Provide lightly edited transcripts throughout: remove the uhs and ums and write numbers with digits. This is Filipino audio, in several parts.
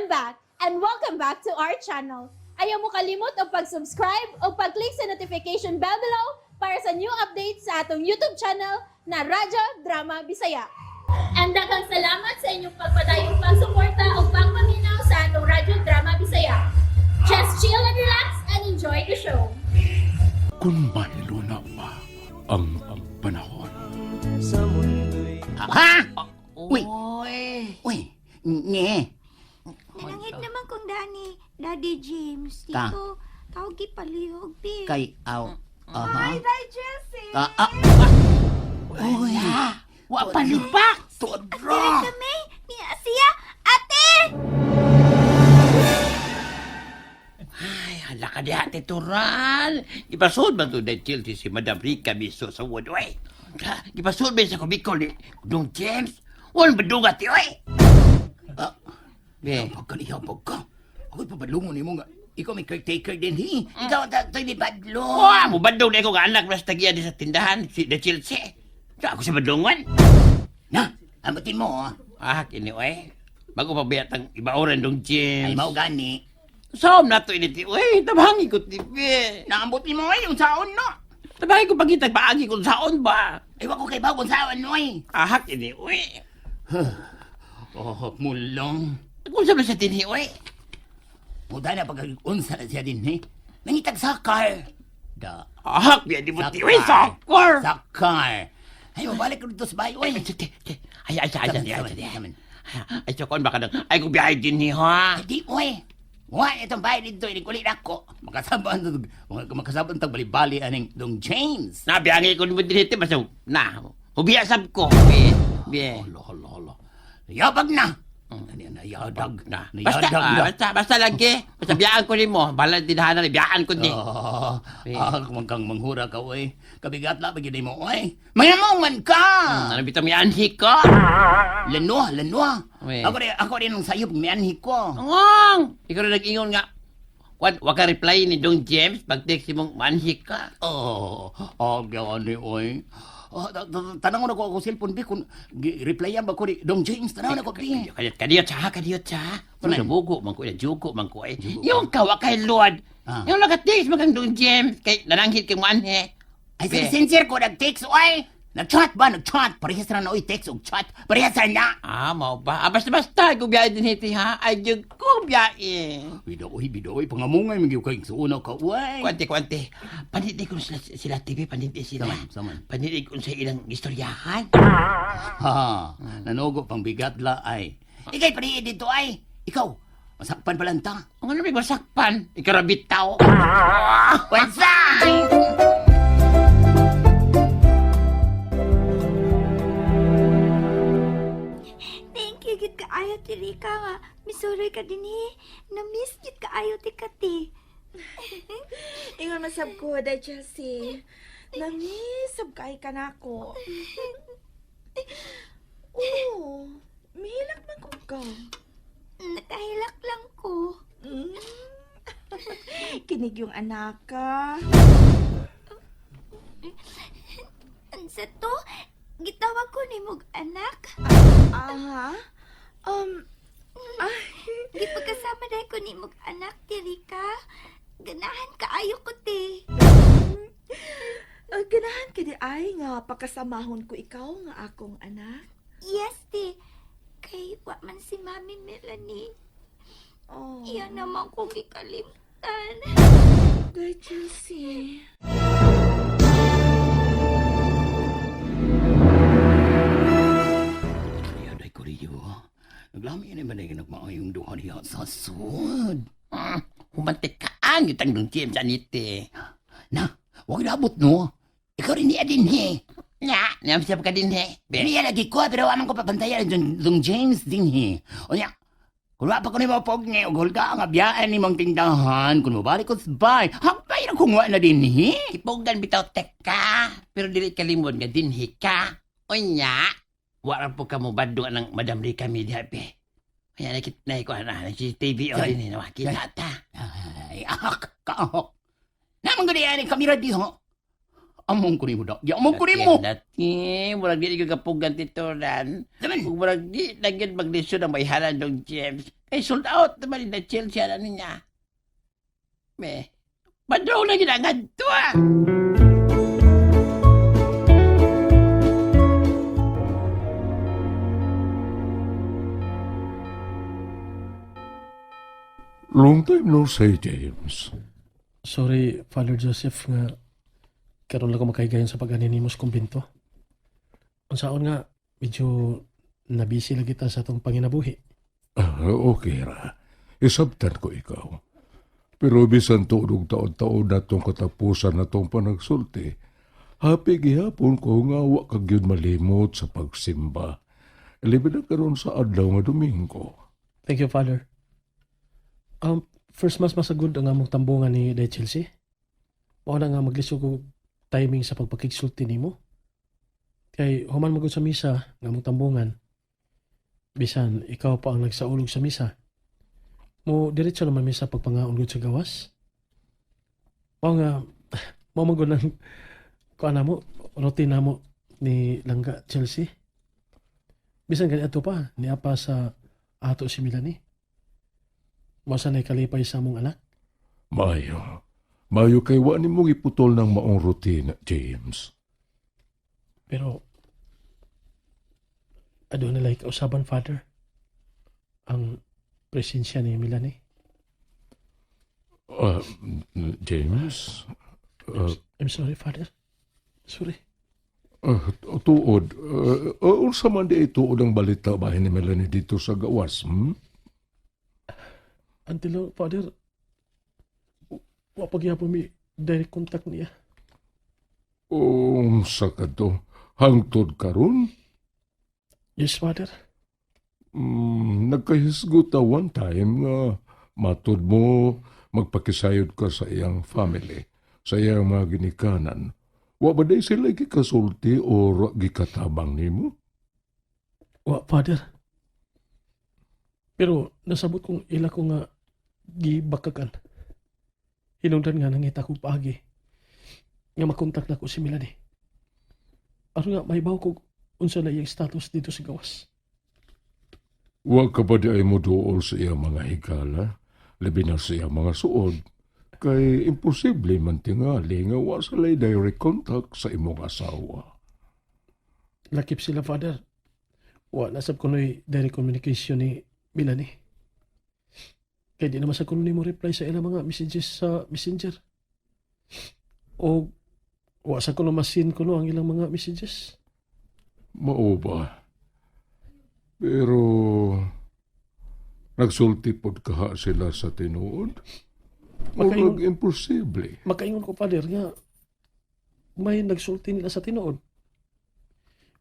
I'm back, and welcome back to our channel. Ayaw mo kalimot o pag-subscribe o pag-click sa notification bell below para sa new updates sa atong YouTube channel na Radyo Drama Bisaya. And daghang salamat sa inyong pagpadayong pagsuporta o pagpaminaw sa atong Radyo Drama Bisaya. Just chill and relax and enjoy the show. Kung mahilo na ba ang panahon? Ha? Uy! Uy! Uy! Nye! Nangit naman kong Daddy James. Ka? Dito, tawag palihog, be. Kay aw. Hi, Day Jessie! Uy! Wa palipak! Todra! Kami, ni Asia, ate! Ay, hala ka di ate Tural. Ipasod ba ito na Chelsea si Madam Rica Miso sa Woodway? Ipasod ba sa kumikol ni Dong James? Walang badungat yun eh. Be, Pagkalihapag ka. Ako'y papadlungon mo nga. Ikaw may caretaker din, hi. Ikaw ito'y di badlo. mo badong na ako nga anak na sa tagiya di sa tindahan, si na Chelsea. Sa ako sa badungan. Na, amatin mo, ha? Kini oy. Bago pa biyat ang ibaoran Dong James. Ay, mau gani. Saan na ito initi? Uy, tabangi ko tipi. Naambutin mo ay yung saon, no? Tabangi ko pagkitag paagi kung saan ba? Ewan ko kay bagong saon, no, ay. Kini uy. Oh, mulong. Kung saan na siya tinhi, uy? Muda na pag-unsa na siya din, eh. Nangitag sakar. Da. Di mo ti, uy, soccer. Sakar. Ay, mabalik ko dito sa bahay, uy. Ay, Saman. ay, tsakon baka nang, ay, kung biyahe din ni, ha? Di, uy. Wa itong bahay dito, inikulit ako. Makasabang tag bali-bali aning Dong James. Nabiyangi ko ni mo din ito, basta, hubiyasab ko, biye. Hala. Yabag na. Nayadag. Basta lagi, basta biyaan ko ni mo, bala din hanan, biyaan ko ni. Kung kang manghura ka, uy. Kabigat lang, bagay mo, uy. Mayamongan ka! Ano bitang mianhi ko? Lanwa. Uy. Ako rin ang sayo pag miyanhi ko. Ngong! Ikaw na nag-ingon nga, wag ka reply ni Dong James pag text mong manhi ka. Gani, uy. Tanang ko na ako cellphone, bi, kung replyan ba ko ni Dong James, tanang na ko, bi. Kadiyot siya. Tunan. Nabugo man ko, jugo man ko eh. Yung kawa kay Lord. Ah. Yung nag-text mo kang Dong James, kay nananghit kang manhi. Ay, sincere ko, nag-text, uy. Nag-chat ba? Nag-chat. Parehas na na, uy, text o chat. Parehas na. Mau ba? Basta, kung biyahe din hiti ha. Ay, yung kung biyahe. Bidaw, pangamungay, magiw kayo sa una ka, uy. Kwante. Pandidig ko sila TV, pandidig sila. Saman. Pandidig ko sa ilang istoryahan. Nanugo pang bigat la, ay. Ikay, parihin dito, ay. Ikaw, masakpan pala ta. Ang ano may masakpan? Ikarabit tao. What's up? Thank you, gid kaayo, ti Rika nga. Misuroy ka din, Na-miss gid kaayo, ti Kati. Ingon masab ko, Day Jessie. Nangisab kay ka na ako. Oo, mihilak man ko ka. Nakahilak lang ko. Kinig yung anak ka. Ansa to? Gitawag ko ni mong anak. Aha? Di pagkasama dahil ko ni mong anak, ti Rika. Ganahan kaayo ko, ti. Ganahan ka di ay nga pakasamahon ko ikaw nga akong anak. Yes, ti. Kay wa man si Mami Melanie. Oh, Iyan naman kong ikalimtan. Day Jessie. Ay, Korea. Naglami yan ba na yung nagmaayong duha niya sa sud? Humantikaan yung Dong James anite. Na, huwag nabot, no? Ikaw rin niya din, he. Niyam-siyap ka din he. Hindi yan lagi ko, pero aman ko papantayan Dong James din, he. O niya, kung wapa ko ni mo pog niya, ugol ka nga biyaan ni mong tindahan, kung mabalik ko sa bay, hapay na kung na din, he. Ipogan bitaw teka. Pero dili kalimod nga din he ka. O niya, wala po ka mo bado ng Madam Rica Media pe. Kaya nakit na ikaw na, TV o din na makita ta. Ay, kaahok. Naman ko niya ni kamera di, ho. Among ko nimo da. Di among ko nimo. Dati, murag di ko kapugan tituran. Daman. Kung murag di nagyan maglisod ang may halan ng James. Kay sold out naman na Chelsea na niya. Me, padraw na ginangad to ah. Long time no say, James. Sorry, Father Joseph, nga karon lang ko makahigayon sa pag-aninimos kumbento. Ang saon nga, medyo nabisi lagi ta sa itong panginabuhi. Okay ra. Isabtan ko ikaw. Pero bisan tuodog taon-taon na itong katapusan na itong panagsulti, happy gihapon ko nga wa kag yun malimot sa pagsimba. Libi na karon sa adlaw nga Domingo. Thank you, Father. First mas masagod ang among tambungan ni Day Chelsea. Mao na nga maglisod ko timing sa pagpakigsulti nimo. Kay human magod sa misa nga among tambungan. Bisan ikaw pa ang nagsaulog sa misa. Mo diretso naman misa pagpangaulog sa gawas. Mao nga mao magod nang kuan mo routine mo ni Langga Chelsea. Bisan kani ato pa ni apa sa ato si Melanie. Masa na kalipay sa mong anak? Mayo. Mayo kay wa ni mong iputol ng maong routine, James. Pero, ado na like kausaban, Father, ang presensya ni Melanie. James? I'm sorry, Father. Sorry. Tuod. Unsa man di tuod ang balita bahin ni Melanie dito sa gawas, Until, Father, wapagyapon mi direct contact niya. Sa kadto. Hangtod karon? Yes, Father. Nagkahisguta one time nga matod mo magpakisayod ka sa iyang family, sa iyang mga ginikanan. Wa ba day sila gikasulti o gikatabang nimo? Wa, Father. Pero nasabot kong ila ko nga gibakagan. Hinungdan nga nangita ko paagi nga makontak na ko si Melanie. Aron nga mahibaw ko unsa na iyang status dito sa gawas. Wa ka ba di ay mo duol sa iyang mga higala, labi na sa iyang mga suod, kay imposible man tingali nga wa sila direct contact sa imong asawa. Lakip sila, Father. Wa nasab ko no'y direct communication ni Melanie. Kaya di naman sa kuno mo reply sa ilang mga messages sa messenger. O wa sa kuno masin kuno ang ilang mga messages. Mao ba? Pero nagsulti pod kaha sila sa tinuod? Makaingon- Imposible. Makaingon ko, Father, nga may nagsulti nila sa tinuod.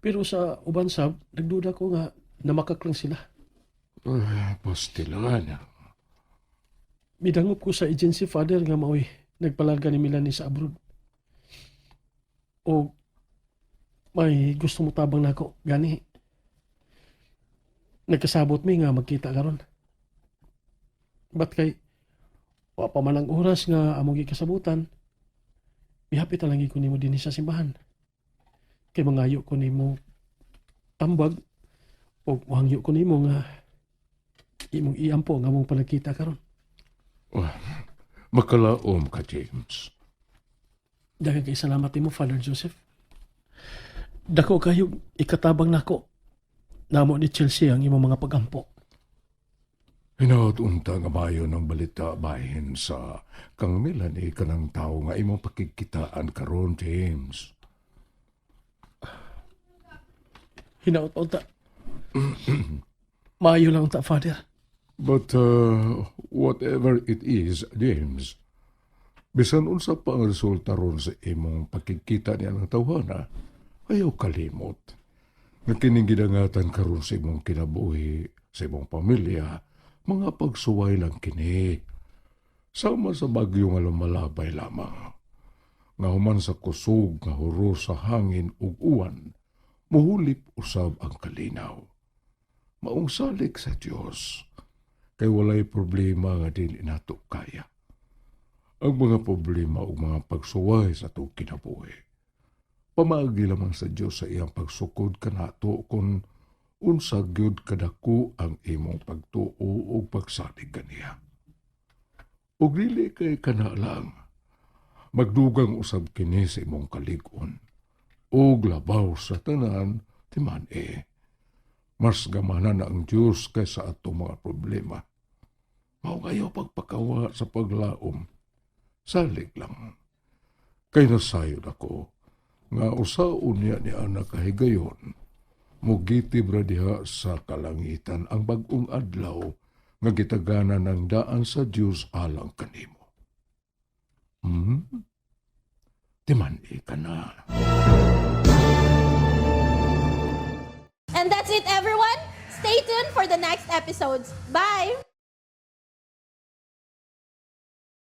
Pero sa uban sab, nagduda ko nga na makaklang sila. Pastilan. Midangop ko sa agency, Father, nga maoy nagpalarga ni Melanie sa abroad. O may gusto mo tabang nako gani. Nagkasabot mi nga magkita karon. Bat kay wa pa man ang oras nga among gikasabutan. Mihapit lang ko nimo dinhi sa simbahan. Kay mangayo ko nimo tambag o wangyo ko nimo nga imong iampo nga among palagkita karon. Makalaom ka, James. Daghang kay salamat nimo, Father Joseph. Dako kayo ikatabang nako. Namo ni Chelsea ang imong mga pagampo. Hinaut-unta nga mayo ng balita bahin sa kang Melanie kanang tao nga imong pakikitaan karon, James. Hinaot ta. Maayo lang ta, Father. But whatever it is, James, bisan unsa pa ang resulta ron sa imong pagkikita niya ng tawhana, ayaw kalimot. Nga kining gidangatan karon sa imong kinabuhi, sa imong pamilya, mga pagsuway lang kini. Sama sa bagyo nga lumalabay lamang. Nga human sa kusog nga huro sa hangin ug uwan, muhulip usab ang kalinaw. Maong salik sa Dios. Kay walay problema nga dili nato kaya. Ang mga problema o mga pagsuway sa itong kinabuhi, Pamaagi lamang sa Dios sa iyang pagsukod kanato kung unsa gyud kadako ang imong pagtuo o pagsalig kaniya. Ug dili kay kana lang, magdugang usab kini sa imong kalig-on. Ug labaw sa tanan, timan mas gamanan na ang Diyos kaysa atong mga problema. Mao kayo pagpakawa sa paglaom. Salig lang. Kay nasayod ako, nga usaon niya ni anak kahigayon, mugitib ra diha sa kalangitan ang bag-ong adlaw nga gitagana ng daan sa Dios alang kanimo. Timan ka na. And that's it, everyone. Stay tuned for the next episodes. Bye!